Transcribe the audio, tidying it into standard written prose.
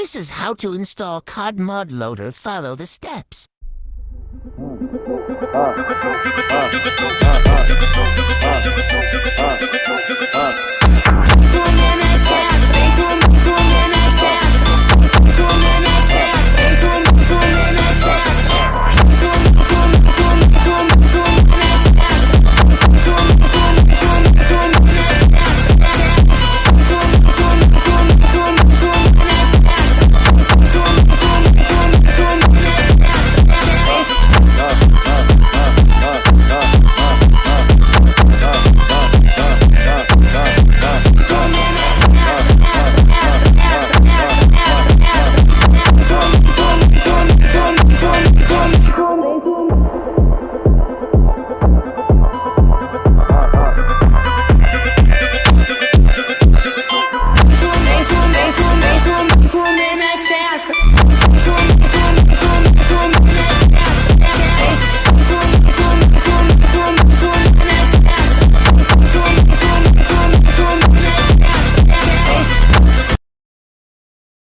This is how to install COD mod loader. Follow the steps. Cool man, I chat.